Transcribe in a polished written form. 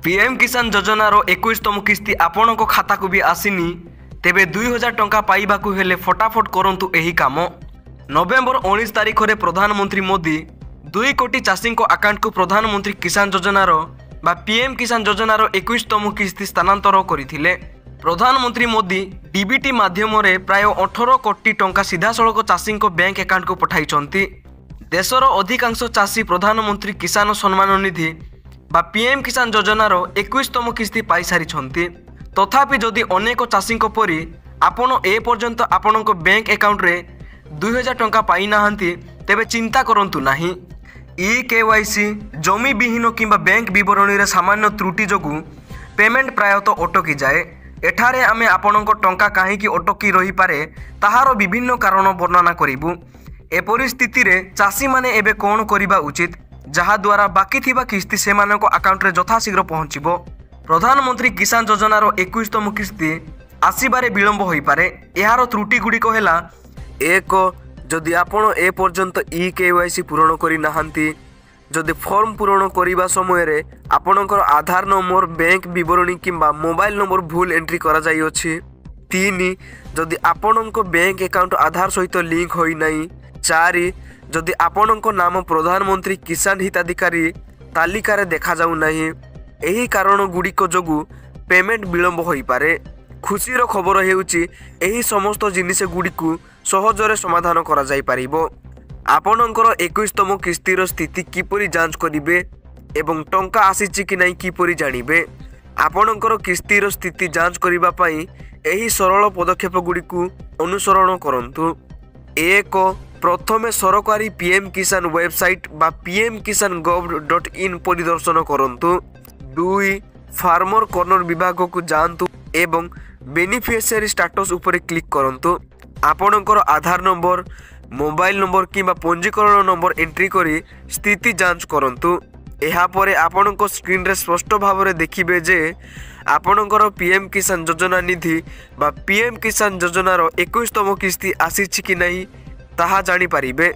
PM किसान योजनार 21तम किस्ती आपणक खाता को भी आसीनी तेबे 2000 टंका पाइबाकू हेले फटाफट करंतु एही काम। नवेम्बर 19 तारिख में प्रधानमंत्री मोदी 2 कोटी चाषी आकाउंट को प्रधानमंत्री किसान योजनार बा पीएम किसान योजनार 21तम किस्ती स्थानांतर करथिले। प्रधानमंत्री मोदी डीबीटी माध्यम प्राय 18 कोटी टंका सीधासलख चाषी बैंक अकाउंट को पठाई। देशर अधिकांश चाषी प्रधानमंत्री किसान सम्मान निधि बा पीएम किसान योजनार 21तम किस्ती पाई सारी। तथापि जदि अनेक चाषी परी आपण ए पर्यंत आपण बैंक अकाउंट रे 2000 टंका पाई नाहंती तेबे चिंता करंतु नाही। ई-केवाईसी जमी विहीन किंबा बैंक विवरणी रे सामान्य त्रुटि जोगु पेमेंट प्रायतः अटकी जाए। एठारे आमे आपणक टंका काहीकि अटकी रही पारे ताहार विभिन्न कारण वर्णना करिबु। ए परिस्थिति रे चाषी माने एबे कोन करिबा उचित जहा द्वारा बाकी थिबा किस्ती सेमानक अकाउंट रे यथाशीघ्र पहुँचबो। प्रधानमंत्री किसान योजनार 21तम किस्ती आसीबारे विलंब होई पारे। एहार त्रुटि गुड़िक हैला 1 जदि आपण ए पर्यंत ई-केवाईसी पूरण करि नाहंती, जदि फॉर्म पूरण करिबा समय रे आपणकर आधार नंबर बैंक विवरणी किंबा मोबाइल नंबर भूल एंट्री करा जाई अछि। 3 जदि आपणक बैंक अकाउंट आधार सहित लिंक होई नाही। 4 जदि आपणक नाम प्रधानमंत्री किसान हिताधिकारी तालिकार देखा जाऊ नाही। एही कारण गुड़िक जोगु पेमेंट विलंब होई पारे। खुशीर खबर हेउची एही समस्त जिनिस गुड़िकु सहजरे समाधान करा जाई परिबो। आपणकर 21तम किस्तीर स्थिति किपरि जांच करिवे एवं टंका आसीची कि नाही किपरि जानिबे। आपणकर किस्तीर स्थिति जांच करिबा पई एही सरल पदक्षेप गुड़िकु अनुसरण करंतु। 1 प्रथमे सरकारी पीएम किसान वेबसाइट बा pmkisan.gov.in परिदर्शन करंतु। 2 फार्मर कॉर्नर विभाग को जांतु एवं बेनिफिशियरी स्टेटस उपरे क्लिक करंतु। आपणकर आधार नंबर मोबाइल नंबर किंबा पंजीकरण नंबर एंट्री करी स्थिति जांच करंतु। एहा परे आपणक स्क्रीन रे स्पष्ट भाव में देखिबे जे आपणकर पीएम किसान योजना निधि बा पीएम किसान योजनार 21तम किस्ती आसीछि कि नहीं ताहा जानी पारिबे।